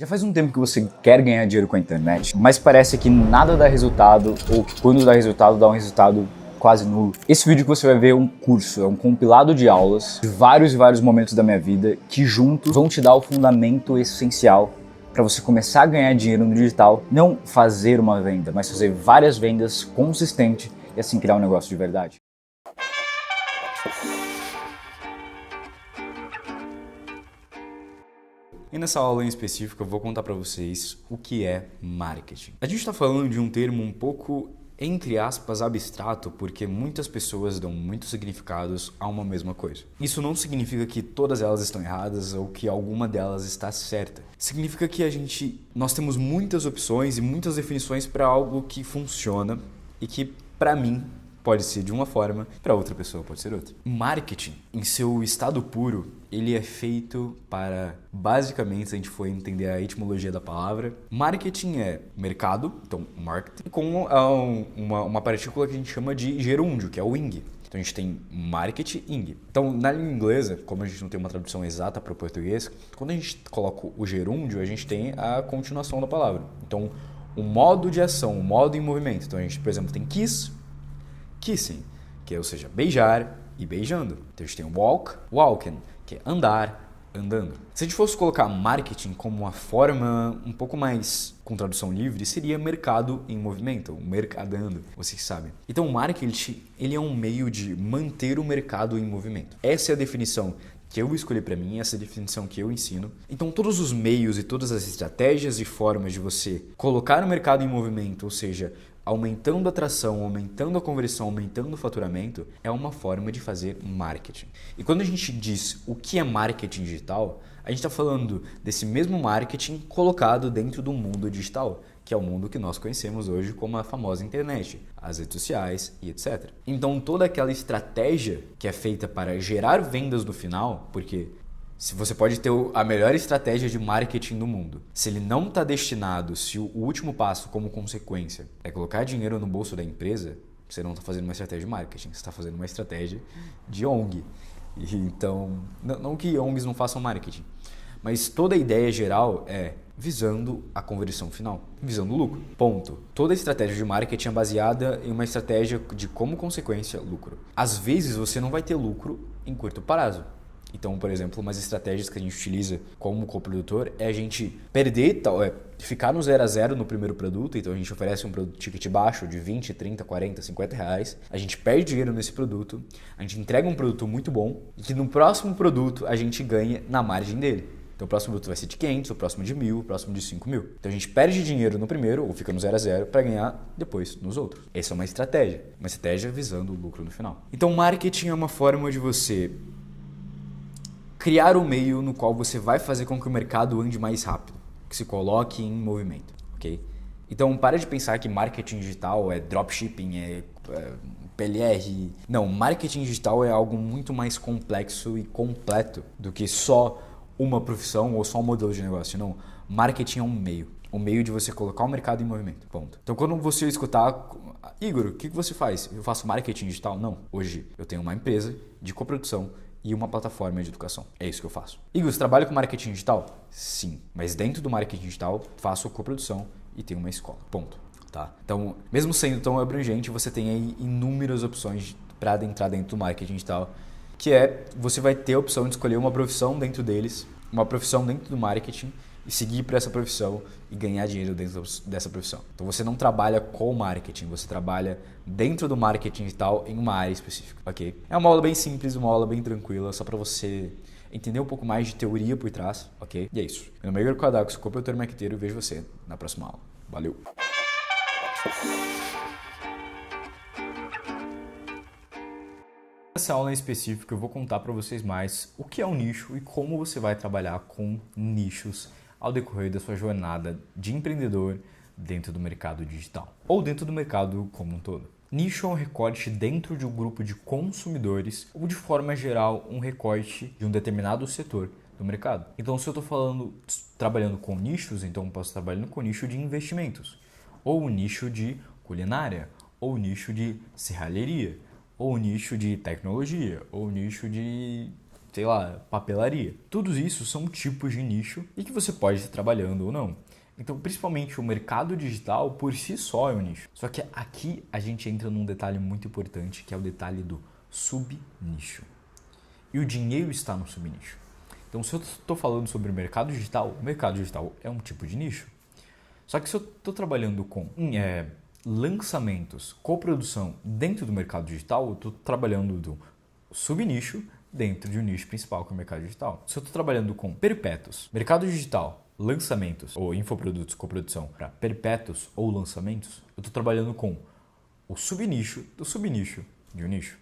Já faz um tempo que você quer ganhar dinheiro com a internet, mas parece que nada dá resultado, ou que quando dá um resultado quase nulo. Esse vídeo que você vai ver é um curso, é um compilado de aulas de vários e vários momentos da minha vida que juntos vão te dar o fundamento essencial para você começar a ganhar dinheiro no digital, não fazer uma venda, mas fazer várias vendas consistente e assim criar um negócio de verdade. E nessa aula em específico eu vou contar para vocês o que é marketing. A gente está falando de um termo um pouco, entre aspas, abstrato, porque muitas pessoas dão muitos significados a uma mesma coisa. Isso não significa que todas elas estão erradas ou que alguma delas está certa. Significa que nós temos muitas opções e muitas definições para algo que funciona e que, para mim, pode ser de uma forma, para outra pessoa pode ser outra. Marketing, em seu estado puro, ele é feito para, basicamente, se a gente for entender a etimologia da palavra, marketing é mercado, então marketing, com uma partícula que a gente chama de gerúndio, que é o ing. Então a gente tem marketing, ing. Então na língua inglesa, como a gente não tem uma tradução exata para o português, quando a gente coloca o gerúndio, a gente tem a continuação da palavra. Então o modo de ação, o modo em movimento. Então a gente, por exemplo, tem kiss, kissing, que é, ou seja, beijar e beijando. Então a gente tem o walk, walking, que é andar, andando. Se a gente fosse colocar marketing como uma forma um pouco mais com tradução livre, seria mercado em movimento, o mercadando, vocês sabem. Então o marketing, ele é um meio de manter o mercado em movimento. Essa é a definição que eu escolhi para mim, essa é a definição que eu ensino. Então todos os meios e todas as estratégias e formas de você colocar o mercado em movimento, ou seja, aumentando a atração, aumentando a conversão, aumentando o faturamento, é uma forma de fazer marketing. E quando a gente diz o que é marketing digital, a gente está falando desse mesmo marketing colocado dentro do mundo digital, que é o mundo que nós conhecemos hoje como a famosa internet, as redes sociais e etc. Então toda aquela estratégia que é feita para gerar vendas no final, porque se você pode ter a melhor estratégia de marketing do mundo, se ele não está destinado, se o último passo como consequência é colocar dinheiro no bolso da empresa, você não está fazendo uma estratégia de marketing, você está fazendo uma estratégia de ONG. Então, não que ONGs não façam marketing, mas toda a ideia geral é visando a conversão final, visando o lucro, ponto. Toda a estratégia de marketing é baseada em uma estratégia de como consequência lucro. Às vezes você não vai ter lucro em curto prazo. Então, por exemplo, umas estratégias que a gente utiliza como coprodutor é a gente ficar no 0 a 0 no primeiro produto. Então a gente oferece um produto ticket baixo de 20, 30, 40, 50 reais. A gente perde dinheiro nesse produto, a gente entrega um produto muito bom e que no próximo produto a gente ganha na margem dele. Então o próximo produto vai ser de 500, o próximo de 1.000, o próximo de 5.000. Então a gente perde dinheiro no primeiro ou fica no 0 a 0 para ganhar depois nos outros. Essa é uma estratégia visando o lucro no final. Então marketing é uma forma de você criar um meio no qual você vai fazer com que o mercado ande mais rápido, que se coloque em movimento, ok? Então, para de pensar que marketing digital é dropshipping, é PLR. Não, marketing digital é algo muito mais complexo e completo do que só uma profissão ou só um modelo de negócio. Não, marketing é um meio de você colocar o mercado em movimento, ponto. Então, quando você escutar, Igor, o que você faz? Eu faço marketing digital? Não, hoje eu tenho uma empresa de coprodução e uma plataforma de educação. É isso que eu faço. Igor, você trabalha com marketing digital? Sim, mas dentro do marketing digital faço coprodução e tenho uma escola. Ponto. Tá? Então, mesmo sendo tão abrangente, você tem aí inúmeras opções para adentrar dentro do marketing digital, que você vai ter a opção de escolher uma profissão dentro deles, uma profissão dentro do marketing e seguir para essa profissão e ganhar dinheiro dentro dessa profissão. Então você não trabalha com marketing, você trabalha dentro do marketing e tal em uma área específica, ok? É uma aula bem simples, uma aula bem tranquila, só para você entender um pouco mais de teoria por trás, ok? E é isso. Meu nome é Igor Quadrado, sou coprodutor marqueteiro e vejo você na próxima aula. Valeu! Nessa aula em específico eu vou contar para vocês mais o que é um nicho e como você vai trabalhar com nichos ao decorrer da sua jornada de empreendedor dentro do mercado digital ou dentro do mercado como um todo. Nicho é um recorte dentro de um grupo de consumidores ou, de forma geral, um recorte de um determinado setor do mercado. Então, se eu estou trabalhando com nichos, então eu posso estar trabalhando com nicho de investimentos, ou um nicho de culinária, ou um nicho de serralheria, ou um nicho de tecnologia, ou um nicho de sei lá, papelaria. Tudo isso são tipos de nicho e que você pode estar trabalhando ou não. Então, principalmente o mercado digital por si só é um nicho. Só que aqui a gente entra num detalhe muito importante, que é o detalhe do subnicho. E o dinheiro está no subnicho. Então, se eu estou falando sobre o mercado digital é um tipo de nicho. Só que se eu estou trabalhando com lançamentos, coprodução dentro do mercado digital, eu estou trabalhando do subnicho dentro de um nicho principal, que é o mercado digital. Se eu estou trabalhando com perpétuos, mercado digital, lançamentos ou infoprodutos, coprodução para perpétuos ou lançamentos, eu estou trabalhando com o subnicho do subnicho de um nicho.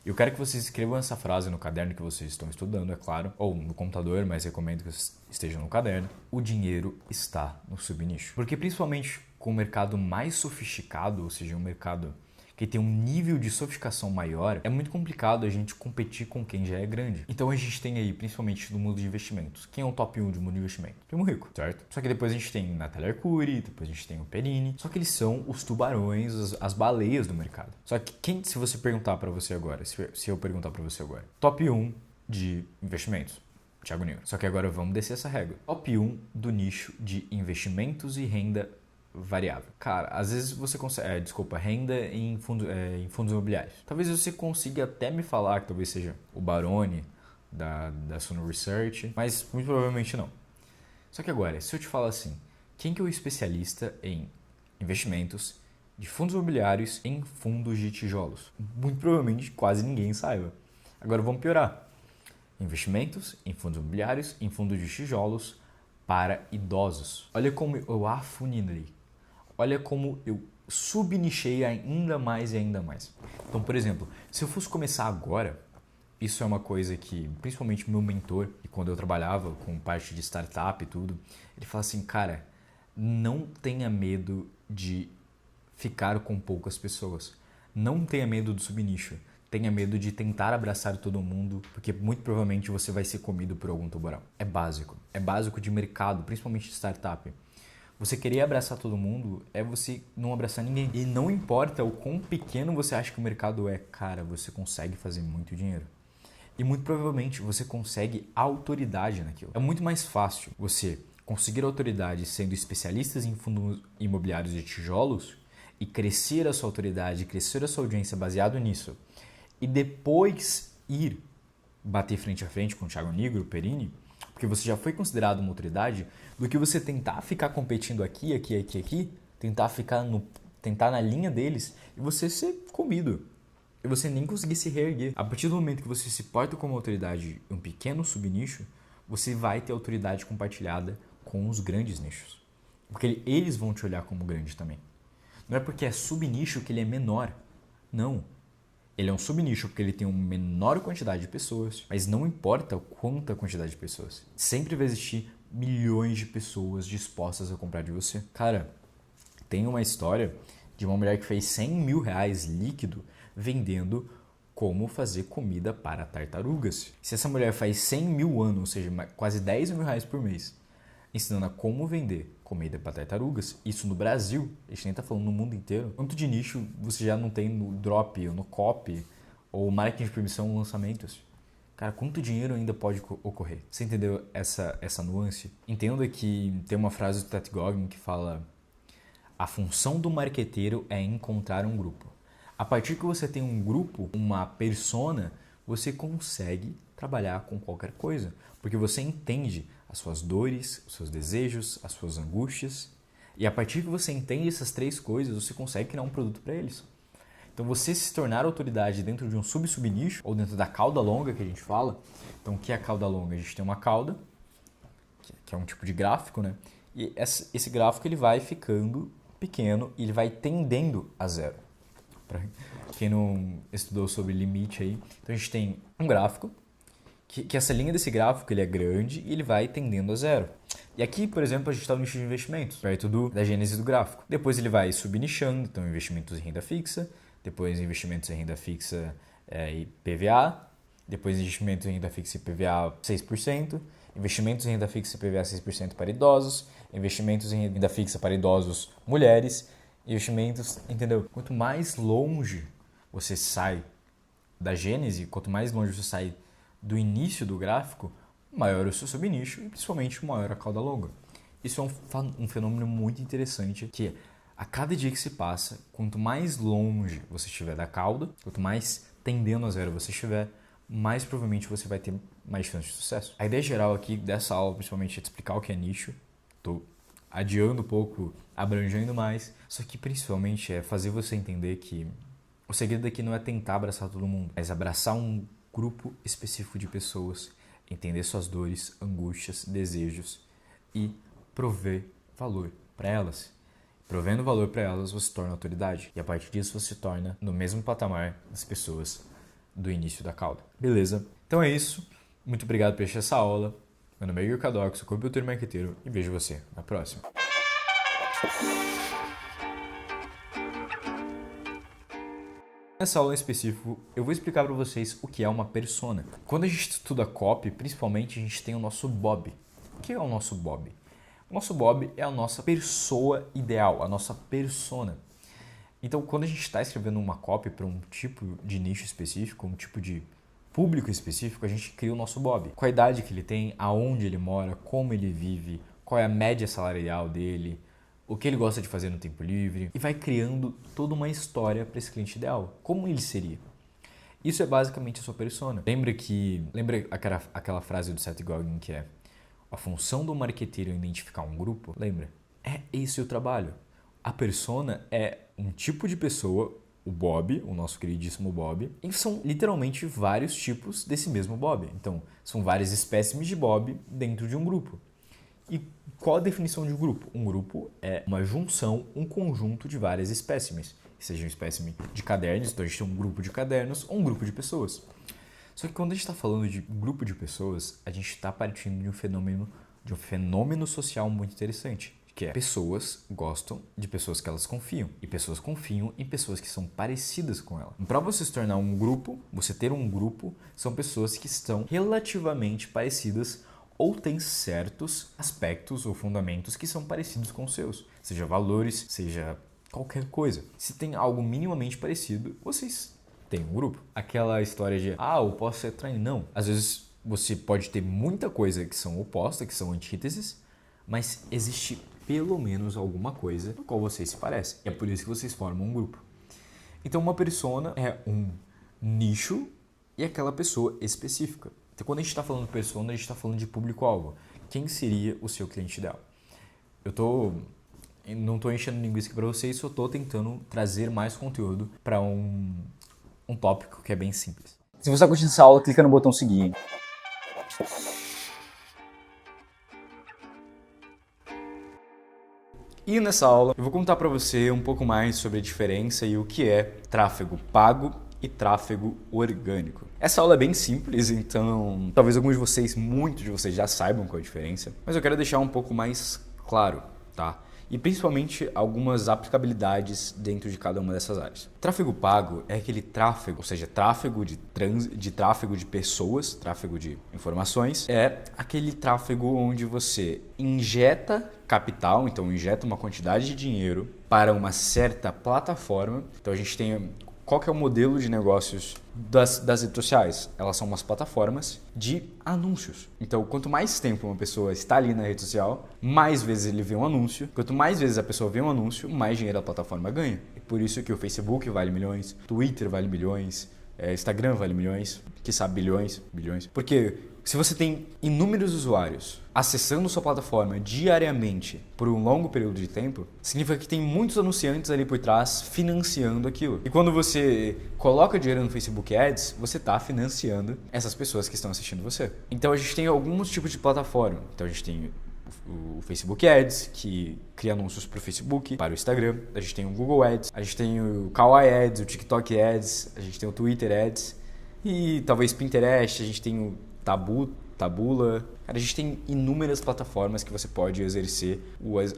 Eu quero que vocês escrevam essa frase no caderno que vocês estão estudando, é claro, ou no computador, mas recomendo que esteja no caderno. O dinheiro está no subnicho. Porque principalmente com o mercado mais sofisticado, ou seja, um mercado que tem um nível de sofisticação maior, é muito complicado a gente competir com quem já é grande. Então a gente tem aí, principalmente no mundo de investimentos, quem é o top 1 de mundo de investimento? Primo Rico, certo? Só que depois a gente tem Natália Arcuri, depois a gente tem o Perini, só que eles são os tubarões, as baleias do mercado. Só que se você perguntar para você agora, se eu perguntar para você agora, top 1 de investimentos? Thiago Nigro. Só que agora vamos descer essa régua. Top 1 do nicho de investimentos e renda variável. Cara, às vezes você consegue... renda em fundos imobiliários. Talvez você consiga até me falar que talvez seja o Baroni da Suno Research, mas muito provavelmente não. Só que agora, se eu te falar assim, quem que é o especialista em investimentos de fundos imobiliários em fundos de tijolos? Muito provavelmente quase ninguém saiba. Agora vamos piorar. Investimentos em fundos imobiliários em fundos de tijolos para idosos. Olha como eu afunilei. Olha como eu subnichei ainda mais e ainda mais. Então, por exemplo, se eu fosse começar agora, isso é uma coisa que, principalmente meu mentor, e quando eu trabalhava com parte de startup e tudo, ele fala assim, cara, não tenha medo de ficar com poucas pessoas. Não tenha medo do subnicho. Tenha medo de tentar abraçar todo mundo, porque muito provavelmente você vai ser comido por algum tubarão. É básico. É básico de mercado, principalmente de startup. Você querer abraçar todo mundo é você não abraçar ninguém. E não importa o quão pequeno você acha que o mercado é, cara, você consegue fazer muito dinheiro. E muito provavelmente você consegue autoridade naquilo. É muito mais fácil você conseguir autoridade sendo especialistas em fundos imobiliários de tijolos e crescer a sua autoridade, crescer a sua audiência baseado nisso. E depois ir bater frente a frente com o Thiago Nigro, o Perini, porque você já foi considerado uma autoridade, do que você tentar ficar competindo aqui, tentar na linha deles e você ser comido. E você nem conseguir se reerguer. A partir do momento que você se porta como autoridade em um pequeno subnicho, você vai ter autoridade compartilhada com os grandes nichos. Porque eles vão te olhar como grande também. Não é porque é subnicho que ele é menor. Não. Ele é um subnicho porque ele tem uma menor quantidade de pessoas, mas não importa quanta quantidade de pessoas. Sempre vai existir milhões de pessoas dispostas a comprar de você. Cara, tem uma história de uma mulher que fez 100 mil reais líquido vendendo como fazer comida para tartarugas. Se essa mulher faz 100 mil anos, ou seja, quase 10 mil reais por mês, ensinando a como vender comida para tartarugas, isso no Brasil, a gente nem tá falando no mundo inteiro. Quanto de nicho você já não tem no Drop, ou no Copy, ou marketing de permissão ou lançamentos? Cara, quanto dinheiro ainda pode ocorrer? Você entendeu essa nuance? Entenda que tem uma frase do Seth Godin que fala: a função do marqueteiro é encontrar um grupo. A partir que você tem um grupo, uma persona, você consegue trabalhar com qualquer coisa, porque você entende as suas dores, os seus desejos, as suas angústias, e a partir que você entende essas três coisas, você consegue criar um produto para eles. Então você se tornar autoridade dentro de um subnicho, ou dentro da cauda longa que a gente fala. Então o que é a cauda longa? A gente tem uma cauda, que é um tipo de gráfico, né? E esse gráfico ele vai ficando pequeno e ele vai tendendo a zero. Para quem não estudou sobre limite aí, então a gente tem um gráfico, que essa linha desse gráfico ele é grande e ele vai tendendo a zero. E aqui, por exemplo, a gente está no nicho de investimentos, perto da gênese do gráfico. Depois ele vai subnichando, então investimentos em renda fixa, depois investimentos em renda fixa e PVA, depois investimentos em renda fixa e PVA 6%, investimentos em renda fixa e PVA 6% para idosos, investimentos em renda fixa para idosos mulheres, investimentos, entendeu? Quanto mais longe você sai da gênese, quanto mais longe você sai do início do gráfico, maior o seu subnicho e principalmente maior a cauda longa. Isso é um fenômeno muito interessante que a cada dia que se passa, quanto mais longe você estiver da cauda, quanto mais tendendo a zero você estiver, mais provavelmente você vai ter mais chance de sucesso. A ideia geral aqui dessa aula, principalmente, é te explicar o que é nicho. Estou adiando um pouco, abrangendo mais, só que principalmente é fazer você entender que o segredo aqui não é tentar abraçar todo mundo, mas abraçar um grupo específico de pessoas, entender suas dores, angústias, desejos e prover valor para elas. Provendo valor para elas, você se torna autoridade. E a partir disso, você se torna no mesmo patamar das pessoas do início da cauda. Beleza? Então é isso. Muito obrigado por assistir essa aula. Meu nome é Igor Cadox, sou computer marqueteiro e vejo você na próxima. Nessa aula em específico, eu vou explicar para vocês o que é uma persona. Quando a gente estuda copy, principalmente, a gente tem o nosso Bob. O que é o nosso Bob? O nosso Bob é a nossa pessoa ideal, a nossa persona. Então, quando a gente está escrevendo uma copy para um tipo de nicho específico, um tipo de público específico, a gente cria o nosso Bob. Qual a idade que ele tem, aonde ele mora, como ele vive, qual é a média salarial dele, o que ele gosta de fazer no tempo livre, e vai criando toda uma história para esse cliente ideal. Como ele seria? Isso é basicamente a sua persona. Lembra aquela frase do Seth Godin que é: a função do marqueteiro é identificar um grupo? Lembra? É esse o trabalho. A persona é um tipo de pessoa, o Bob, o nosso queridíssimo Bob, e são literalmente vários tipos desse mesmo Bob. Então, são várias espécimes de Bob dentro de um grupo. E qual a definição de um grupo? Um grupo é uma junção, um conjunto de várias espécimes. Seja um espécime de cadernos, então a gente tem um grupo de cadernos ou um grupo de pessoas. Só que quando a gente está falando de grupo de pessoas, a gente está partindo de um fenômeno social muito interessante, que é pessoas gostam de pessoas que elas confiam, e pessoas confiam em pessoas que são parecidas com ela. Para você se tornar um grupo, você ter um grupo, são pessoas que estão relativamente parecidas ou têm certos aspectos ou fundamentos que são parecidos com os seus, seja valores, seja qualquer coisa. Se tem algo minimamente parecido, vocês tem um grupo. Aquela história de, eu posso ser traído. Não. Às vezes você pode ter muita coisa que são opostas, que são antíteses, mas existe pelo menos alguma coisa no qual vocês se parecem. E é por isso que vocês formam um grupo. Então uma persona é um nicho e aquela pessoa específica. Então quando a gente está falando de persona, a gente está falando de público-alvo. Quem seria o seu cliente ideal? Não estou enchendo linguiça aqui para vocês, só estou tentando trazer mais conteúdo para um tópico que é bem simples. Se você está curtindo essa aula, clica no botão seguir. Hein? E nessa aula eu vou contar para você um pouco mais sobre a diferença e o que é tráfego pago e tráfego orgânico. Essa aula é bem simples, então talvez muitos de vocês já saibam qual é a diferença, mas eu quero deixar um pouco mais claro, tá? E principalmente algumas aplicabilidades dentro de cada uma dessas áreas. Tráfego pago é aquele tráfego, ou seja, tráfego de tráfego de pessoas, tráfego de informações, é aquele tráfego onde você injeta capital, então injeta uma quantidade de dinheiro para uma certa plataforma. Então a gente tem qual que é o modelo de negócios das redes sociais? Elas são umas plataformas de anúncios. Então, quanto mais tempo uma pessoa está ali na rede social, mais vezes ele vê um anúncio. Quanto mais vezes a pessoa vê um anúncio, mais dinheiro a plataforma ganha. E por isso que o Facebook vale milhões, Twitter vale milhões, Instagram vale milhões, quiçá bilhões. Porque se você tem inúmeros usuários acessando sua plataforma diariamente por um longo período de tempo, significa que tem muitos anunciantes ali por trás financiando aquilo. E quando você coloca dinheiro no Facebook Ads, você está financiando essas pessoas que estão assistindo você. Então a gente tem alguns tipos de plataforma. Então a gente tem o Facebook Ads, que cria anúncios para o Facebook, para o Instagram. A gente tem o Google Ads, a gente tem o Kawaii Ads, o TikTok Ads, a gente tem o Twitter Ads e talvez Pinterest, a gente tem o Taboola. Cara, a gente tem inúmeras plataformas que você pode exercer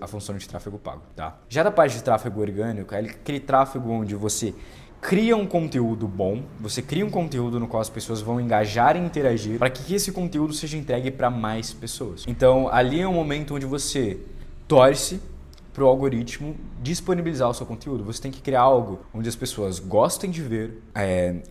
a função de tráfego pago, tá? Já da parte de tráfego orgânico, é aquele tráfego onde você cria um conteúdo bom, você cria um conteúdo no qual as pessoas vão engajar e interagir para que esse conteúdo seja entregue para mais pessoas. Então, ali é um momento onde você torce para o algoritmo disponibilizar o seu conteúdo. Você tem que criar algo onde as pessoas gostem de ver,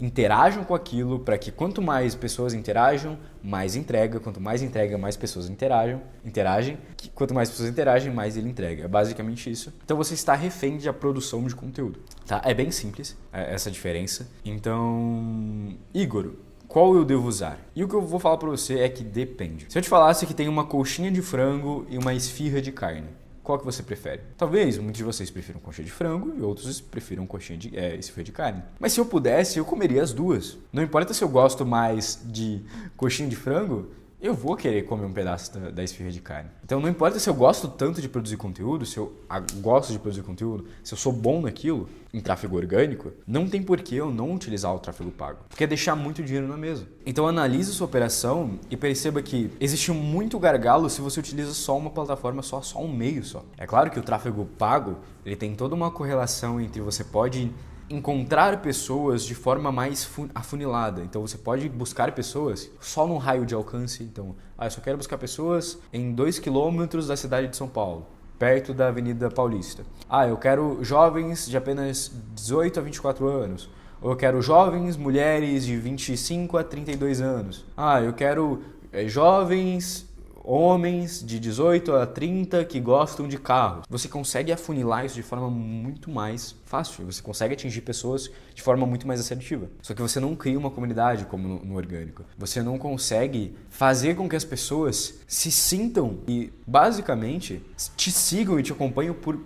interajam com aquilo, para que quanto mais pessoas interajam, mais entrega. Quanto mais entrega, mais pessoas interagem. Quanto mais pessoas interagem, mais ele entrega. É basicamente isso. Então você está refém da produção de conteúdo. Tá? É bem simples essa diferença. Então, Igor, qual eu devo usar? E o que eu vou falar para você é que depende. Se eu te falasse que tem uma coxinha de frango e uma esfirra de carne, qual que você prefere? Talvez muitos de vocês prefiram coxinha de frango e outros prefiram coxinha de esfirra de carne. Mas se eu pudesse, eu comeria as duas. Não importa se eu gosto mais de coxinha de frango, eu vou querer comer um pedaço da esfirra de carne. Então não importa se eu gosto tanto de produzir conteúdo, se eu gosto de produzir conteúdo, se eu sou bom naquilo, em tráfego orgânico, não tem por que eu não utilizar o tráfego pago. Porque é deixar muito dinheiro na mesa. Então analise sua operação e perceba que existe muito gargalo se você utiliza só uma plataforma, só um meio só. É claro que o tráfego pago, ele tem toda uma correlação entre você pode encontrar pessoas de forma mais afunilada. Então você pode buscar pessoas só num raio de alcance. Então, eu só quero buscar pessoas em 2 quilômetros da cidade de São Paulo, perto da Avenida Paulista. Eu quero jovens de apenas 18 a 24 anos. Ou eu quero jovens mulheres de 25 a 32 anos. Eu quero jovens homens de 18 a 30 que gostam de carros. Você consegue afunilar isso de forma muito mais fácil. Você consegue atingir pessoas de forma muito mais assertiva. Só que você não cria uma comunidade como no orgânico. Você não consegue fazer com que as pessoas se sintam e, basicamente, te sigam e te acompanhem por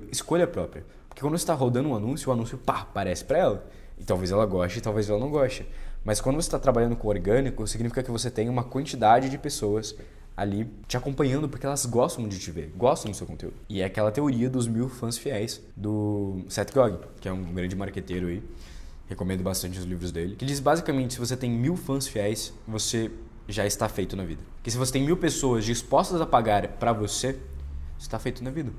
escolha própria. Porque quando você está rodando um anúncio, o anúncio aparece para ela. E talvez ela goste, talvez ela não goste. Mas quando você está trabalhando com orgânico, significa que você tem uma quantidade de pessoas ali te acompanhando porque elas gostam de te ver, gostam do seu conteúdo. E é aquela teoria dos 1000 fãs fiéis do Seth Godin, que é um grande marqueteiro aí. Recomendo bastante os livros dele. Que diz basicamente, se você tem 1000 fãs fiéis, você já está feito na vida. Porque se você tem 1000 pessoas dispostas a pagar para você está feito na vida.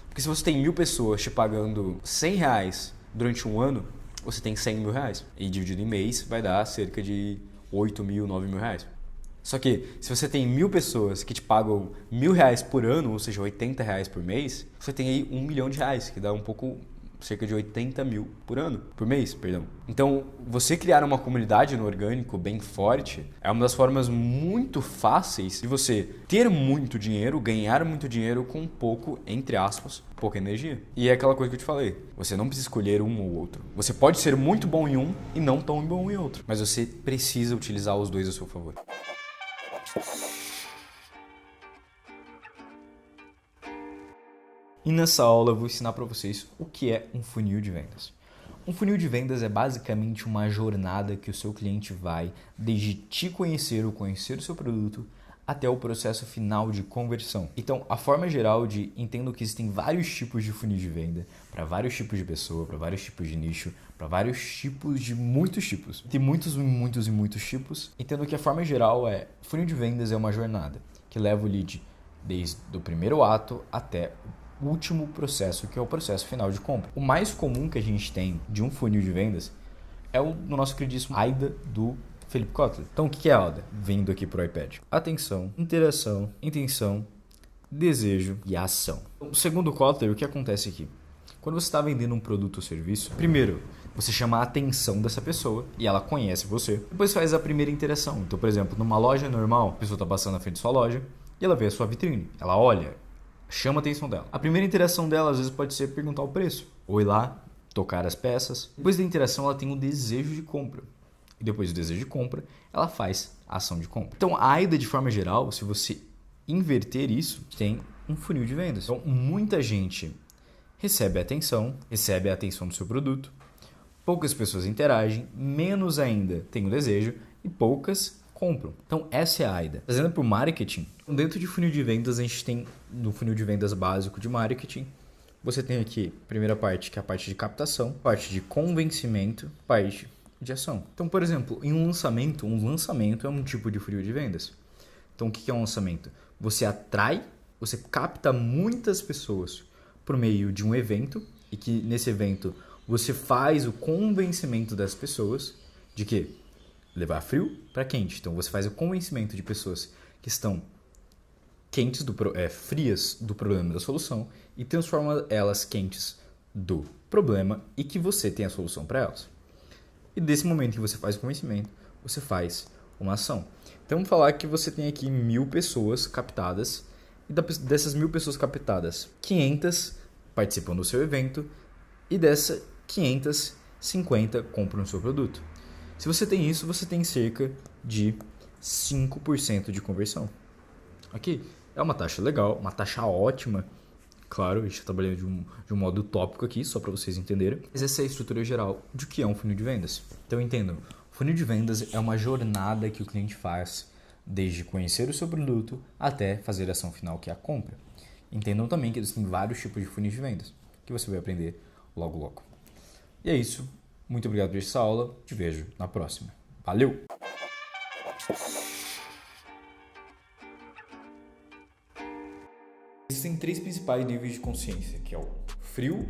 Porque se você tem 1000 pessoas te pagando R$100 durante um ano, você tem 100 mil reais. E dividido em mês vai dar cerca de 8 mil, 9 mil reais. Só que se você tem 1000 pessoas que te pagam R$1.000 por ano, ou seja, R$80 por mês, você tem aí R$1 milhão, que dá cerca de 80 mil por mês, perdão. Então, você criar uma comunidade no orgânico bem forte é uma das formas muito fáceis de você ter muito dinheiro, ganhar muito dinheiro com pouco, entre aspas, pouca energia. E é aquela coisa que eu te falei, você não precisa escolher um ou outro. Você pode ser muito bom em um e não tão bom em outro, mas você precisa utilizar os dois a seu favor. E nessa aula eu vou ensinar para vocês o que é um funil de vendas. Um funil de vendas é basicamente uma jornada que o seu cliente vai desde te conhecer ou conhecer o seu produto até o processo final de conversão. Então, a forma geral entendo que existem vários tipos de funil de venda, para vários tipos de pessoa, para vários tipos de nicho, para vários tipos de muitos tipos. Tem muitos tipos. Entendo que a forma geral funil de vendas é uma jornada que leva o lead desde o primeiro ato até o último processo, que é o processo final de compra. O mais comum que a gente tem de um funil de vendas é no nosso queridíssimo AIDA do Philip Kotler. Então, o que é AIDA? Vindo aqui para o iPad. Atenção, interação, intenção, desejo e ação. Segundo Kotler, o que acontece aqui? Quando você está vendendo um produto ou serviço, primeiro, você chama a atenção dessa pessoa e ela conhece você. Depois faz a primeira interação. Então, por exemplo, numa loja normal, a pessoa está passando na frente da sua loja e ela vê a sua vitrine. Ela olha, chama a atenção dela. A primeira interação dela, às vezes, pode ser perguntar o preço. Ou ir lá, tocar as peças. Depois da interação, ela tem um desejo de compra. E depois do desejo de compra, ela faz a ação de compra. Então, a AIDA, de forma geral, se você inverter isso, tem um funil de vendas. Então, muita gente recebe a atenção do seu produto. Poucas pessoas interagem, menos ainda tem o desejo e poucas compram. Então, essa é a AIDA. Fazendo para o marketing, dentro de funil de vendas, a gente tem no funil de vendas básico de marketing, você tem aqui a primeira parte, que é a parte de captação, parte de convencimento, parte de ação. Então, por exemplo, em um lançamento é um tipo de funil de vendas. Então, o que é um lançamento? Você capta muitas pessoas por meio de um evento, e que nesse evento você faz o convencimento das pessoas de que levar frio para quente. Então, você faz o convencimento de pessoas que estão frias do problema e da solução e transforma elas quentes do problema e que você tem a solução para elas. E desse momento que você faz o convencimento, você faz uma ação. Então vamos falar que você tem aqui 1.000 pessoas captadas e dessas 1.000 pessoas captadas, 500 participam do seu evento e dessas 550 compram o seu produto. Se você tem isso, você tem cerca de 5% de conversão. Aqui é uma taxa legal, uma taxa ótima. Claro, a gente está trabalhando de um modo utópico aqui, só para vocês entenderem. Mas essa é a estrutura geral de que é um funil de vendas. Então entendam, o funil de vendas é uma jornada que o cliente faz desde conhecer o seu produto até fazer a ação final, que é a compra. Entendam também que existem vários tipos de funil de vendas, que você vai aprender logo logo. E é isso. Muito obrigado por essa aula. Te vejo na próxima. Valeu! Existem 3 principais níveis de consciência, que é o frio,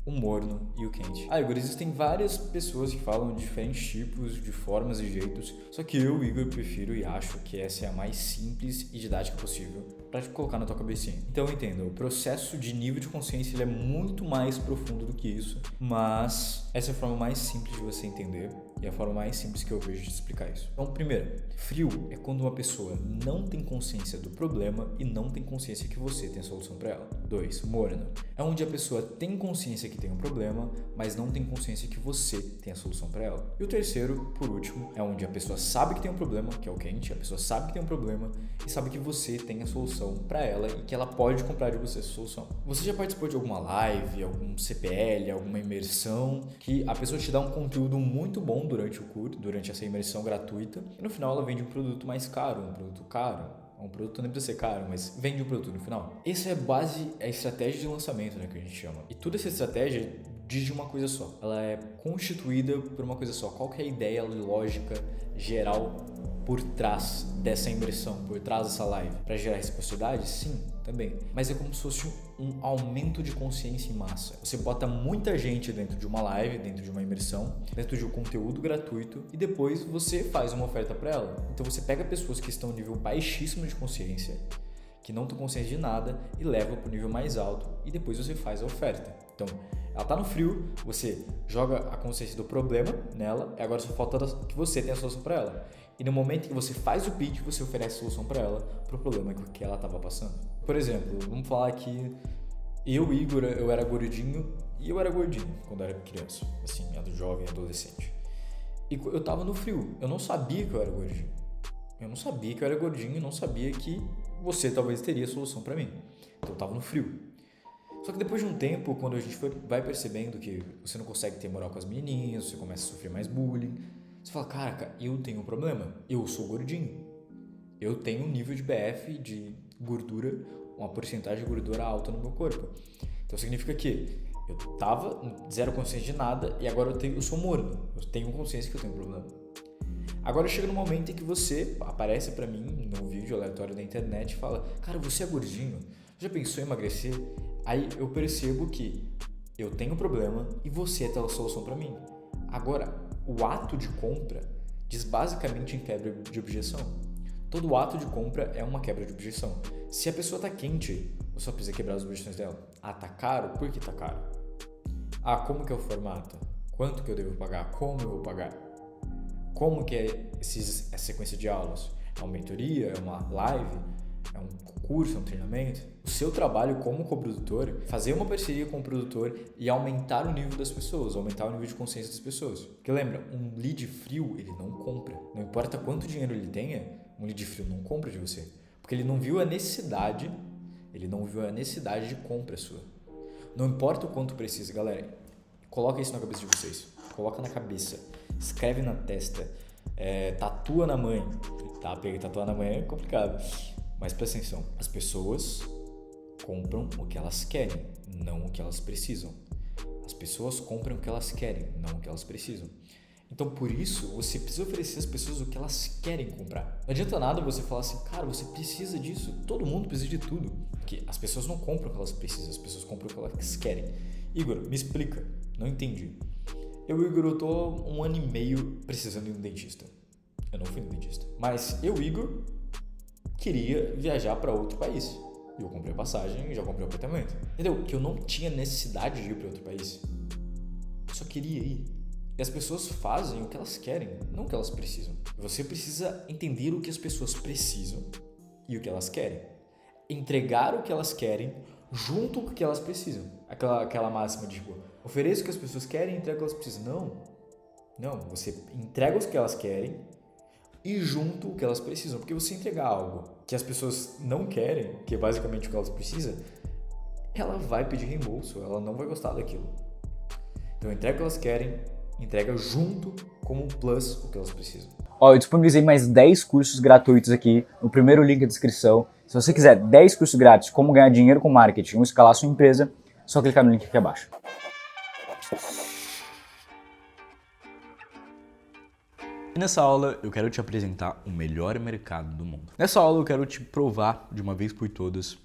o morno e o quente. Igor, existem várias pessoas que falam de diferentes tipos, de formas e jeitos, só que eu, Igor, prefiro e acho que essa é a mais simples e didática possível para te colocar na tua cabecinha. Então entenda, o processo de nível de consciência ele é muito mais profundo do que isso, mas essa é a forma mais simples de você entender e a forma mais simples que eu vejo de explicar isso. Então, primeiro, frio é quando uma pessoa não tem consciência do problema e não tem consciência que você tem a solução para ela. 2, morno é onde a pessoa tem consciência que tem um problema, mas não tem consciência que você tem a solução para ela. E o terceiro, por último, é onde a pessoa sabe que tem um problema, que é o quente, a pessoa sabe que tem um problema e sabe que você tem a solução para ela e que ela pode comprar de você essa solução. Você já participou de alguma live, algum CPL, alguma imersão que a pessoa te dá um conteúdo muito bom durante o curso, durante essa imersão gratuita e no final ela vende um produto mais caro, um produto caro. Um produto nem precisa ser caro, mas vende um produto no final. Essa é a estratégia de lançamento, né, que a gente chama. E toda essa estratégia diz de uma coisa só. Ela é constituída por uma coisa só. Qual que é a ideia lógica geral por trás dessa imersão, por trás dessa live? Para gerar reciprocidade? Sim, também. Mas é como se fosse um aumento de consciência em massa. Você bota muita gente dentro de uma live, dentro de uma imersão, dentro de um conteúdo gratuito e depois você faz uma oferta para ela. Então você pega pessoas que estão no nível baixíssimo de consciência, que não estão conscientes de nada e leva para o nível mais alto e depois você faz a oferta. Então, ela está no frio, você joga a consciência do problema nela e agora só falta que você tenha a solução para ela. E no momento que você faz o pitch, você oferece a solução para ela, para o problema que ela estava passando. Por exemplo, vamos falar que eu, Igor, eu era gordinho e eu era gordinho quando eu era criança, assim, jovem, adolescente. E eu estava no frio, eu não sabia que eu era gordinho. Eu não sabia que eu era gordinho e não sabia que você talvez teria a solução para mim. Então eu estava no frio. Só que depois de um tempo, quando a gente vai percebendo que você não consegue ter moral com as menininhas, você começa a sofrer mais bullying, você fala, caraca, eu tenho um problema, eu sou gordinho, eu tenho um nível de BF, de gordura, uma porcentagem de gordura alta no meu corpo. Então significa que eu tava zero consciência de nada e agora eu sou morno, eu tenho consciência que eu tenho um problema. Agora chega no momento em que você aparece pra mim num vídeo aleatório da internet e fala, cara, você é gordinho, já pensou em emagrecer? Aí eu percebo que eu tenho um problema e você é a solução pra mim. Agora, o ato de compra diz basicamente em quebra de objeção. Todo ato de compra é uma quebra de objeção. Se a pessoa tá quente, você só precisa quebrar as objeções dela. Ah, tá caro? Por que tá caro? Ah, como que é o formato? Quanto que eu devo pagar? Como eu vou pagar? Como que é essa sequência de aulas? É uma mentoria? É uma live? É um curso? É um treinamento? O seu trabalho como coprodutor, fazer uma parceria com o produtor e aumentar o nível das pessoas, aumentar o nível de consciência das pessoas. Porque lembra, um lead frio, ele não compra. Não importa quanto dinheiro ele tenha, um lead frio não compra de você. Porque ele não viu a necessidade de compra sua. Não importa o quanto precisa, galera. Coloca isso na cabeça de vocês. Coloca na cabeça. Escreve na testa. Tatua na mãe. Tá, tatuar na mãe é complicado. Mas presta atenção. As pessoas compram o que elas querem, não o que elas precisam. As pessoas compram o que elas querem, não o que elas precisam. Então, por isso, você precisa oferecer às pessoas o que elas querem comprar. Não adianta nada você falar assim, cara, você precisa disso. Todo mundo precisa de tudo. Porque as pessoas não compram o que elas precisam, as pessoas compram o que elas querem. Igor, me explica. Não entendi. Igor, eu tô 1 ano e meio precisando de um dentista. Eu não fui no dentista. Mas eu, Igor, queria viajar para outro país. E eu comprei a passagem e já comprei o apartamento. Entendeu? Que eu não tinha necessidade de ir para outro país. Eu só queria ir. E as pessoas fazem o que elas querem, não o que elas precisam. Você precisa entender o que as pessoas precisam e o que elas querem. Entregar o que elas querem junto com o que elas precisam. Aquela máxima de tipo, ofereça o que as pessoas querem e entrega o que elas precisam. Não, você entrega o que elas querem e junto o que elas precisam. Porque você entregar algo que as pessoas não querem, que é basicamente o que elas precisam, ela vai pedir reembolso, ela não vai gostar daquilo. Então entrega o que elas querem, entrega junto como um plus o que elas precisam. Ó, eu disponibilizei mais 10 cursos gratuitos aqui no primeiro link da descrição. Se você quiser 10 cursos grátis, como ganhar dinheiro com marketing ou escalar sua empresa, é só clicar no link aqui abaixo. E nessa aula eu quero te apresentar o melhor mercado do mundo. Nessa aula eu quero te provar de uma vez por todas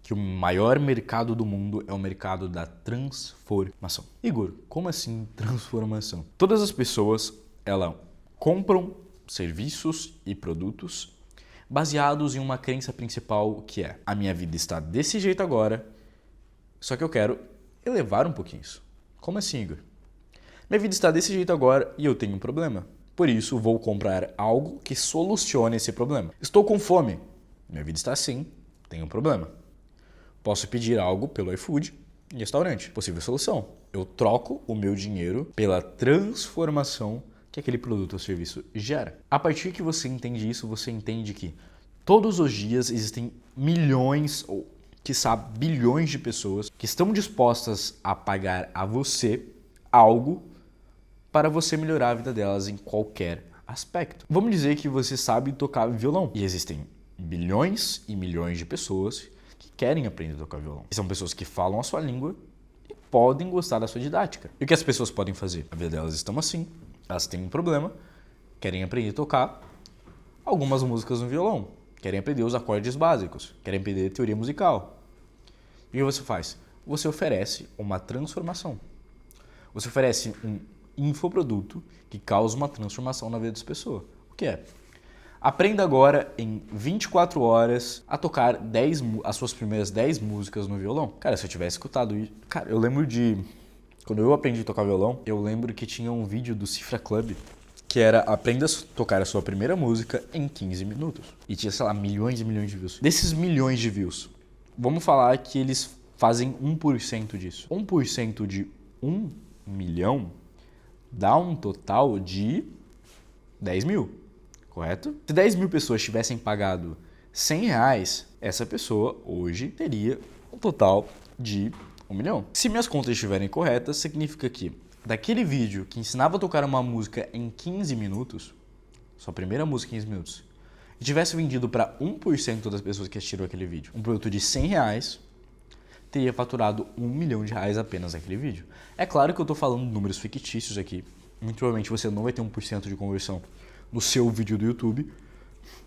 que o maior mercado do mundo é o mercado da transformação. Igor, como assim transformação? Todas as pessoas, elas compram serviços e produtos baseados em uma crença principal que é: a minha vida está desse jeito agora, só que eu quero elevar um pouquinho isso. Como assim, Igor? Minha vida está desse jeito agora e eu tenho um problema. Por isso, vou comprar algo que solucione esse problema. Estou com fome. Minha vida está assim, tenho um problema. Posso pedir algo pelo iFood em restaurante. Possível solução. Eu troco o meu dinheiro pela transformação que aquele produto ou serviço gera. A partir que você entende isso, você entende que todos os dias existem milhões ou, quiçá, bilhões de pessoas que estão dispostas a pagar a você algo para você melhorar a vida delas em qualquer aspecto. Vamos dizer que você sabe tocar violão. E existem bilhões e milhões de pessoas que querem aprender a tocar violão. E são pessoas que falam a sua língua e podem gostar da sua didática. E o que as pessoas podem fazer? A vida delas estão assim, elas têm um problema, querem aprender a tocar algumas músicas no violão, querem aprender os acordes básicos, querem aprender teoria musical. E o que você faz? Você oferece uma transformação. Você oferece um infoproduto que causa uma transformação na vida das pessoas. O que é? Aprenda agora em 24 horas a tocar as suas primeiras 10 músicas no violão. Cara, se eu tivesse escutado isso... Cara, eu lembro de... Quando eu aprendi a tocar violão, eu lembro que tinha um vídeo do Cifra Club que era aprenda a tocar a sua primeira música em 15 minutos. E tinha, sei lá, milhões e milhões de views. Desses milhões de views, vamos falar que eles fazem 1% disso. 1% de 1 milhão dá um total de 10 mil, correto? Se 10 mil pessoas tivessem pagado R$100, essa pessoa hoje teria um total de 1 milhão. Se minhas contas estiverem corretas, significa que daquele vídeo que ensinava a tocar uma música em 15 minutos, sua primeira música em 15 minutos, e tivesse vendido para 1% das pessoas que assistiram aquele vídeo, um produto de R$100, teria faturado R$1 milhão apenas naquele vídeo. É claro que eu estou falando de números fictícios aqui. Muito provavelmente você não vai ter 1% de conversão no seu vídeo do YouTube,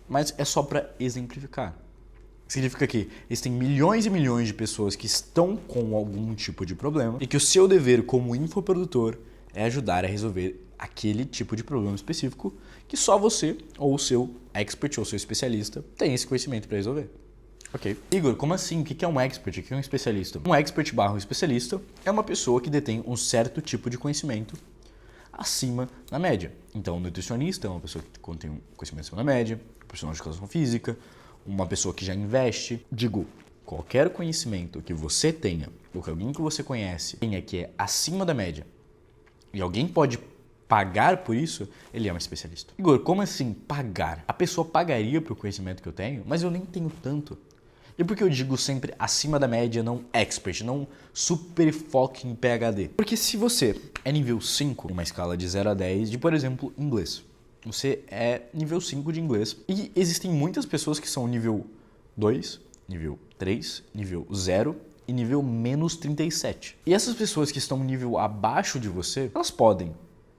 mas é só para exemplificar. Significa que existem milhões e milhões de pessoas que estão com algum tipo de problema e que o seu dever como infoprodutor é ajudar a resolver aquele tipo de problema específico que só você ou o seu expert ou seu especialista tem esse conhecimento para resolver. Ok. Igor, como assim? O que é um expert? O que é um especialista? Um expert / especialista é uma pessoa que detém um certo tipo de conhecimento acima da média. Então, um nutricionista é uma pessoa que tem um conhecimento acima da média, um profissional de educação física, uma pessoa que já investe. Digo, qualquer conhecimento que você tenha, ou que alguém que você conhece tenha que é acima da média, e alguém pode pagar por isso, ele é um especialista. Igor, como assim pagar? A pessoa pagaria pro conhecimento que eu tenho, mas eu nem tenho tanto. E por que eu digo sempre acima da média, não expert, não super foco em PhD? Porque se você é nível 5, em uma escala de 0 a 10, de, por exemplo, inglês, você é nível 5 de inglês, e existem muitas pessoas que são nível 2, nível 3, nível 0 e nível menos 37. E essas pessoas que estão no nível abaixo de você, elas podem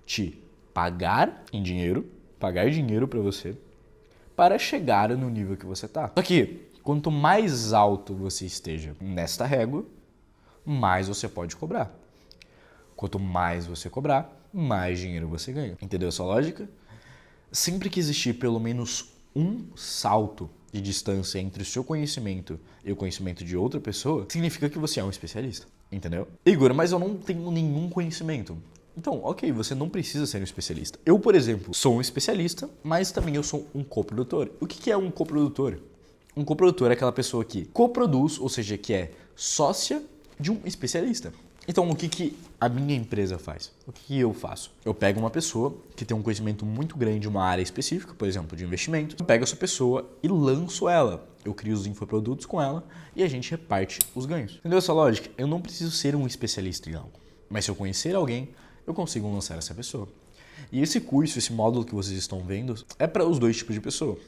te pagar em dinheiro, pagar dinheiro para você, para chegar no nível que você tá. Só que quanto mais alto você esteja nesta régua, mais você pode cobrar. Quanto mais você cobrar, mais dinheiro você ganha. Entendeu essa lógica? Sempre que existir pelo menos um salto de distância entre o seu conhecimento e o conhecimento de outra pessoa, significa que você é um especialista, entendeu? Igor, mas eu não tenho nenhum conhecimento. Então, ok, você não precisa ser um especialista. Eu, por exemplo, sou um especialista, mas também eu sou um coprodutor. O que é um coprodutor? Um coprodutor é aquela pessoa que coproduz, ou seja, que é sócia de um especialista. Então, o que a minha empresa faz? O que eu faço? Eu pego uma pessoa que tem um conhecimento muito grande de uma área específica, por exemplo, de investimentos. Eu pego essa pessoa e lanço ela. Eu crio os infoprodutos com ela e a gente reparte os ganhos. Entendeu essa lógica? Eu não preciso ser um especialista em algo. Mas se eu conhecer alguém, eu consigo lançar essa pessoa. E esse curso, esse módulo que vocês estão vendo, é para os dois tipos de pessoa.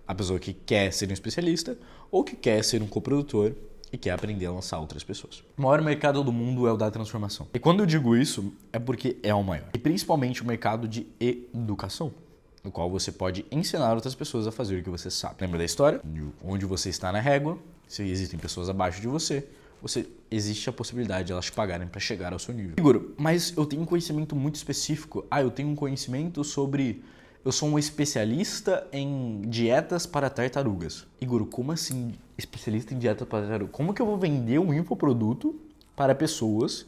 A pessoa que quer ser um especialista ou que quer ser um coprodutor e quer aprender a lançar outras pessoas. O maior mercado do mundo é o da transformação. E quando eu digo isso, é porque é o maior. E principalmente o mercado de educação, no qual você pode ensinar outras pessoas a fazer o que você sabe. Lembra da história? Onde você está na régua, se existem pessoas abaixo de você, existe a possibilidade de elas te pagarem para chegar ao seu nível. Igor, mas eu tenho um conhecimento muito específico. Eu tenho um conhecimento sobre... Eu sou um especialista em dietas para tartarugas. Igor, como assim especialista em dieta para tartarugas? Como que eu vou vender um infoproduto para pessoas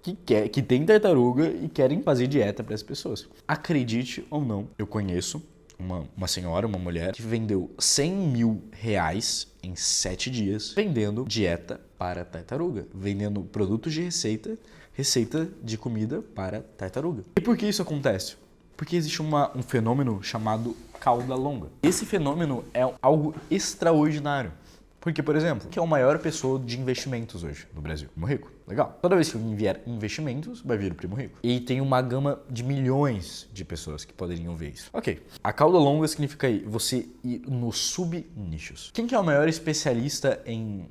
que têm tartaruga e querem fazer dieta para as pessoas? Acredite ou não, eu conheço uma senhora, uma mulher, que vendeu R$100 mil em 7 dias vendendo dieta para tartaruga, vendendo produtos de receita de comida para tartaruga. E por que isso acontece? Porque existe um fenômeno chamado cauda longa. Esse fenômeno é algo extraordinário. Porque, por exemplo, que é a maior pessoa de investimentos hoje no Brasil? Primo Rico. Legal. Toda vez que alguém vier investimentos, vai vir o Primo Rico. E tem uma gama de milhões de pessoas que poderiam ver isso. Ok. A cauda longa significa você ir nos sub-nichos. Quem que é o maior especialista em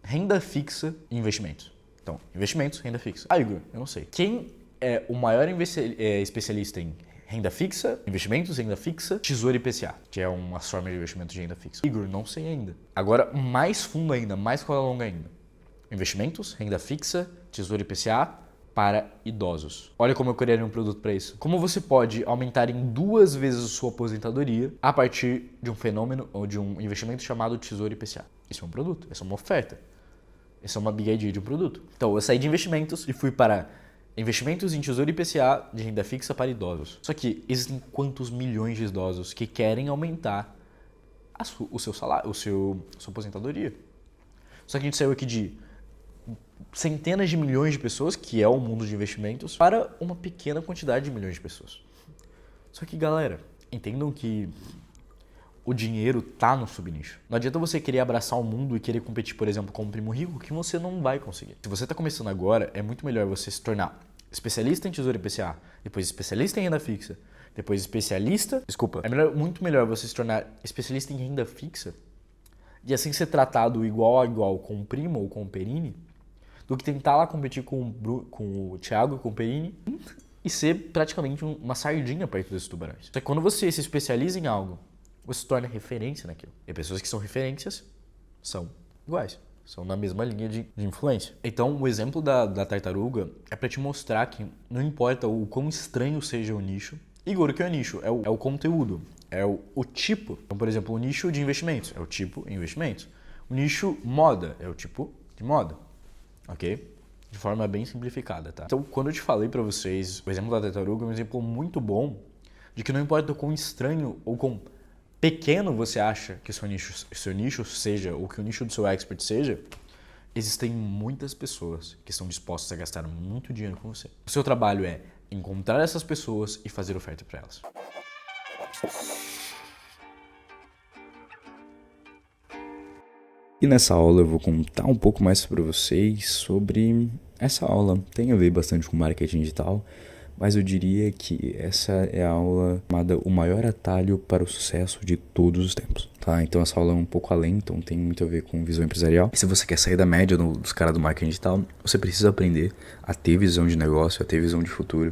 renda fixa e investimentos? Então, investimentos, renda fixa. Igor, eu não sei. Quem é o maior especialista em renda fixa, investimentos, renda fixa, tesouro IPCA, que é uma forma de investimento de renda fixa? Igor, não sei ainda. Agora, mais fundo ainda, mais cauda longa ainda. Investimentos, renda fixa, tesouro IPCA para idosos. Olha como eu criaria um produto para isso. Como você pode aumentar em 2 vezes a sua aposentadoria a partir de um fenômeno ou de um investimento chamado tesouro IPCA. Isso é um produto, isso é uma oferta. Isso é uma big idea de um produto. Então, eu saí de investimentos e fui para investimentos em tesouro IPCA de renda fixa para idosos. Só que existem quantos milhões de idosos que querem aumentar o seu salário, sua aposentadoria? Só que a gente saiu aqui de centenas de milhões de pessoas, que é o mundo de investimentos, para uma pequena quantidade de milhões de pessoas. Só que, galera, entendam que o dinheiro tá no subnicho. Não adianta você querer abraçar o mundo e querer competir, por exemplo, com o Primo Rico, que você não vai conseguir. Se você está começando agora, é muito melhor você se tornar especialista em tesouro IPCA, depois especialista em renda fixa, depois especialista... muito melhor você se tornar especialista em renda fixa e assim ser tratado igual a igual com o Primo ou com o Perini, do que tentar lá competir com o Thiago, com o Perini e ser praticamente uma sardinha perto desses tubarões. Só que quando você se especializa em algo, você se torna referência naquilo. E pessoas que são referências são iguais, são na mesma linha de influência. Então, o exemplo da tartaruga é para te mostrar que não importa o quão estranho seja o nicho. Igor, o que é o nicho? É o conteúdo, é o tipo. Então, por exemplo, o nicho de investimentos é o tipo investimentos. O nicho moda é o tipo de moda, ok? De forma bem simplificada, tá? Então, quando eu te falei para vocês, o exemplo da tartaruga é um exemplo muito bom de que não importa o quão estranho ou quão pequeno você acha que o seu nicho seja, ou que o nicho do seu expert seja, existem muitas pessoas que estão dispostas a gastar muito dinheiro com você. O seu trabalho é encontrar essas pessoas e fazer oferta para elas. E nessa aula eu vou contar um pouco mais para vocês sobre essa aula. Tem a ver bastante com marketing digital, mas eu diria que essa é a aula chamada O Maior Atalho para o Sucesso de Todos os Tempos, tá? Então essa aula é um pouco além, então tem muito a ver com visão empresarial. E se você quer sair da média dos caras do marketing digital, você precisa aprender a ter visão de negócio, a ter visão de futuro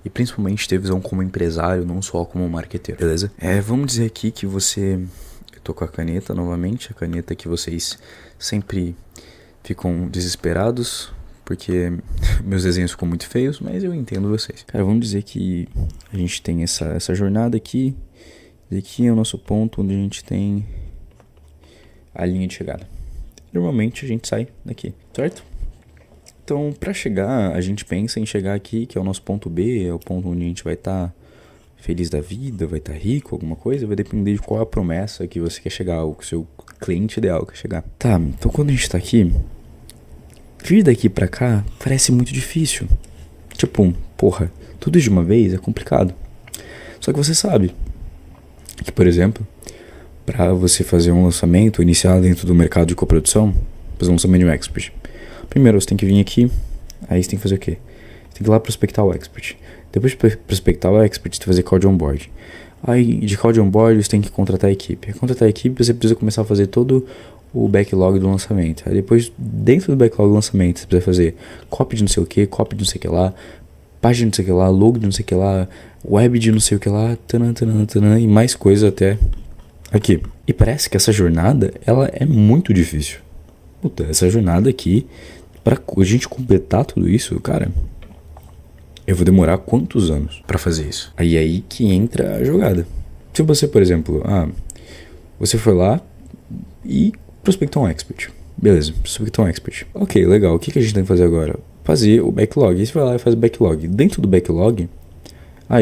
e principalmente ter visão como empresário, não só como marqueteiro, beleza? Vamos dizer aqui que você... Eu tô com a caneta novamente, a caneta que vocês sempre ficam desesperados porque meus desenhos ficam muito feios, mas eu entendo vocês. Cara, vamos dizer que a gente tem essa jornada aqui, e aqui é o nosso ponto onde a gente tem a linha de chegada. Normalmente a gente sai daqui, certo? Então, para chegar, a gente pensa em chegar aqui, que é o nosso ponto B, é o ponto onde a gente vai estar feliz da vida, vai estar rico, alguma coisa, vai depender de qual é a promessa que você quer chegar, o que o seu cliente ideal quer chegar. Tá, então quando a gente tá aqui, vir daqui pra cá parece muito difícil. Tipo, porra, tudo de uma vez é complicado. Só que você sabe que, por exemplo, para você fazer um lançamento, iniciar dentro do mercado de coprodução, fazer um lançamento de um expert, primeiro você tem que vir aqui, aí você tem que fazer o quê? Você tem que ir lá prospectar o expert. Depois de prospectar o expert, você tem que fazer call de onboard. Aí de call de onboard você tem que contratar a equipe. Contratar a equipe, você precisa começar a fazer todo o backlog do lançamento. Aí depois, dentro do backlog do lançamento, você precisa fazer copy de não sei o que, copy de não sei o que lá, página de não sei o que lá, logo de não sei o que lá, web de não sei o que lá, e mais coisa até aqui. E parece que essa jornada, ela é muito difícil. Puta, essa jornada aqui, pra a gente completar tudo isso, cara, eu vou demorar quantos anos pra fazer isso? Aí que entra a jogada. Se você, por exemplo, você foi lá e prospectou um expert. Beleza, prospectou um expert. Ok, legal. O que a gente tem que fazer agora? Fazer o backlog. Aí você vai lá e faz o backlog. Dentro do backlog...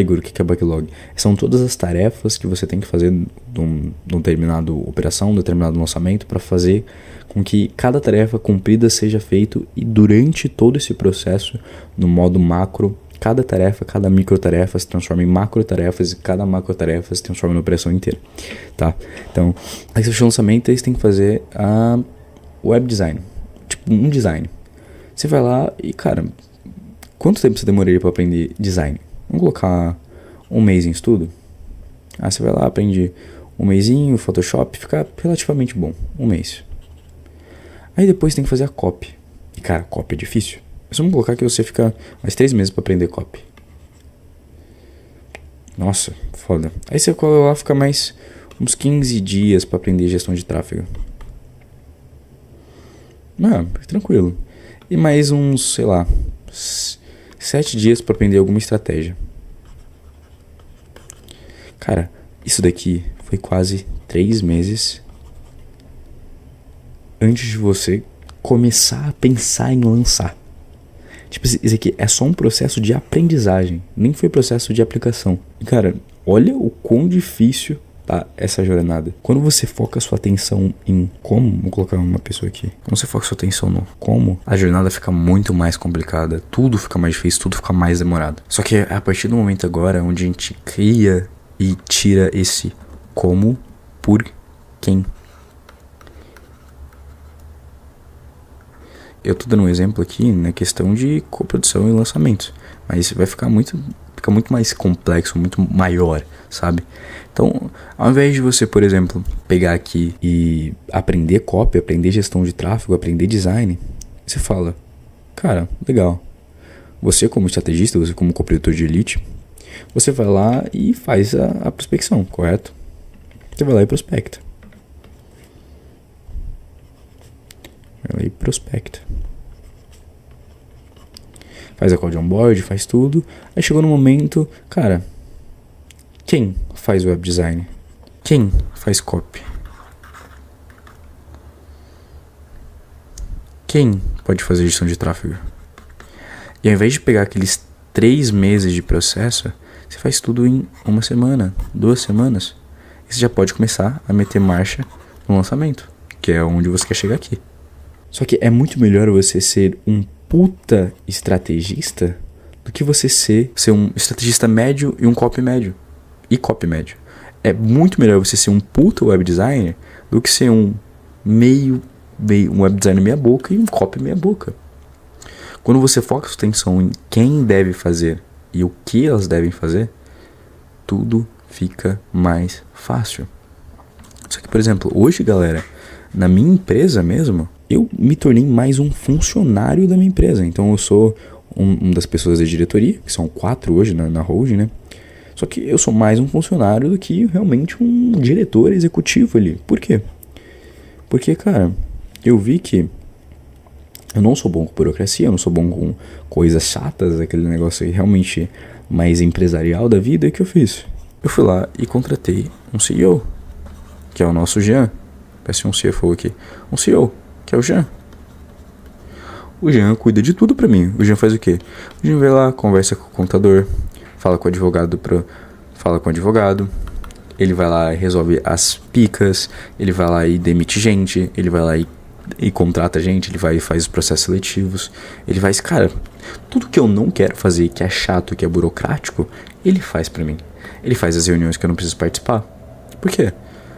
Igor, o que é backlog? São todas as tarefas que você tem que fazer de uma determinada operação, um determinado lançamento, para fazer com que cada tarefa cumprida seja feito, e durante todo esse processo, no modo macro, cada tarefa, cada micro tarefa se transforma em macro tarefas, e cada macro tarefa se transforma na operação inteira, tá? Então, aí você fechou o lançamento, aí você tem que fazer a web design, tipo um design. Você vai lá e, cara, quanto tempo você demoraria para aprender design? Vamos colocar um mês em estudo? Você vai lá, aprende um mêsinho, Photoshop, fica relativamente bom, um mês. Aí depois tem que fazer a copy. E cara, copy é difícil. Mas vamos colocar que você fica mais 3 meses para aprender copy. Nossa, foda. Aí você vai lá, fica mais uns 15 dias para aprender gestão de tráfego. Tranquilo. E mais uns, sei lá, 7 dias para aprender alguma estratégia. Cara, isso daqui foi quase 3 meses antes de você começar a pensar em lançar. Tipo, isso aqui é só um processo de aprendizagem, nem foi processo de aplicação. E cara, olha o quão difícil tá essa jornada. Quando você foca sua atenção em como, vou colocar uma pessoa aqui, quando você foca sua atenção no como, a jornada fica muito mais complicada, tudo fica mais difícil, tudo fica mais demorado. Só que é a partir do momento agora onde a gente cria e tira esse como, por quem. Eu tô dando um exemplo aqui na questão de coprodução e lançamento, mas vai fica muito mais complexo, muito maior, sabe? Então, ao invés de você, por exemplo, pegar aqui e aprender copy, aprender gestão de tráfego, aprender design, você fala, cara, legal. Você como estrategista, você como coprodutor de elite, você vai lá e faz a prospecção, correto? Você vai lá e prospecta. Vai lá e prospecta. Faz a call de onboard, faz tudo. Aí chegou no momento, cara, quem faz web design? Quem faz copy? Quem pode fazer gestão de tráfego? E ao invés de pegar aqueles 3 meses de processo, você faz tudo em 1 semana, 2 semanas. E você já pode começar a meter marcha no lançamento, que é onde você quer chegar aqui. Só que é muito melhor você ser um puta estrategista do que você ser um estrategista médio e um copy médio. E copy médio. É muito melhor você ser um puta web designer do que ser um web designer meia boca e um copy meia boca. Quando você foca sua atenção em quem deve fazer e o que elas devem fazer, tudo fica mais fácil. Só que, por exemplo, hoje, galera, na minha empresa mesmo, eu me tornei mais um funcionário da minha empresa. Então eu sou uma das pessoas da diretoria, que são 4 hoje na holding, né? Só que eu sou mais um funcionário do que realmente um diretor executivo ali. Por quê? Porque, cara, eu vi que eu não sou bom com burocracia, eu não sou bom com coisas chatas, aquele negócio aí realmente mais empresarial da vida. E o que eu fiz? Eu fui lá e contratei um CEO, que é o nosso Jean. Parece um CFO aqui. Um CEO, que é o Jean. O Jean cuida de tudo pra mim. O Jean faz o quê? O Jean vai lá, conversa com o contador, fala com o advogado, ele vai lá e resolve as picas, ele vai lá e demite gente, ele vai lá e contrata gente, ele vai e faz os processos seletivos, ele faz, cara, tudo que eu não quero fazer, que é chato, que é burocrático, ele faz pra mim. Ele faz as reuniões que eu não preciso participar. Por quê?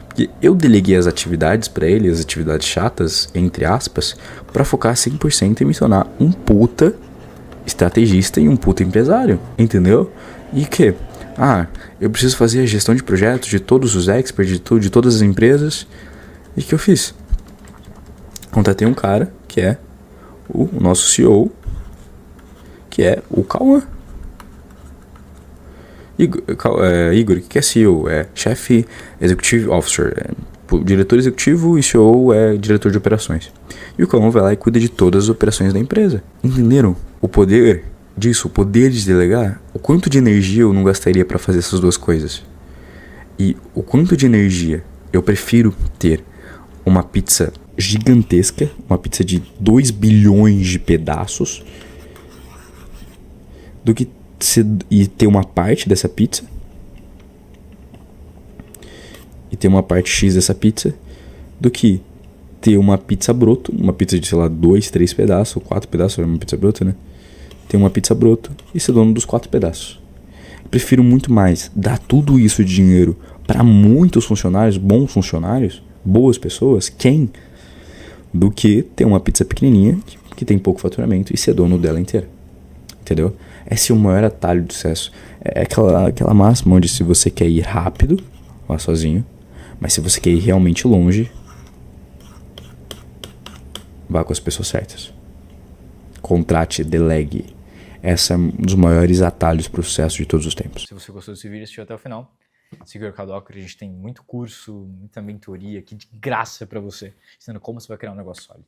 Porque eu deleguei as atividades pra ele, as atividades chatas, entre aspas, pra focar 100% em me tornar um puta estrategista e um puta empresário, entendeu? E que, eu preciso fazer a gestão de projetos de todos os experts, de todas as empresas. E o que eu fiz? Contratei um cara que é o nosso CEO, que é o Cauã. Igor, que é CEO? É chefe executive officer, diretor executivo, e CEO é diretor de operações. E o Cauã vai lá e cuida de todas as operações da empresa. Entenderam? O poder disso, o poder de delegar, o quanto de energia eu não gastaria para fazer essas duas coisas. E o quanto de energia eu prefiro ter uma pizza gigantesca, uma pizza de 2 bilhões de pedaços, do que ter uma parte dessa pizza e ter uma parte X dessa pizza, do que ter uma pizza broto, uma pizza de, sei lá, 2, 3 pedaços, 4 pedaços, uma pizza brota, né? Ter uma pizza broto e ser dono dos 4 pedaços. Eu prefiro muito mais dar tudo isso de dinheiro para muitos funcionários, bons funcionários, boas pessoas, do que ter uma pizza pequenininha que tem pouco faturamento e ser dono dela inteira. Entendeu? Esse é o maior atalho do sucesso. É aquela máxima onde se você quer ir rápido, vá sozinho, mas se você quer ir realmente longe, vá com as pessoas certas. Contrate, delegue. Esse é um dos maiores atalhos para o sucesso de todos os tempos. Se você gostou desse vídeo e assistiu até o final, siga o Cadoc, a gente tem muito curso, muita mentoria aqui de graça para você, ensinando como você vai criar um negócio sólido.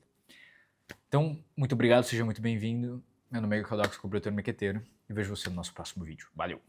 Então, muito obrigado, seja muito bem-vindo. Meu nome é Cadoc, cobertor maqueteiro, e vejo você no nosso próximo vídeo. Valeu!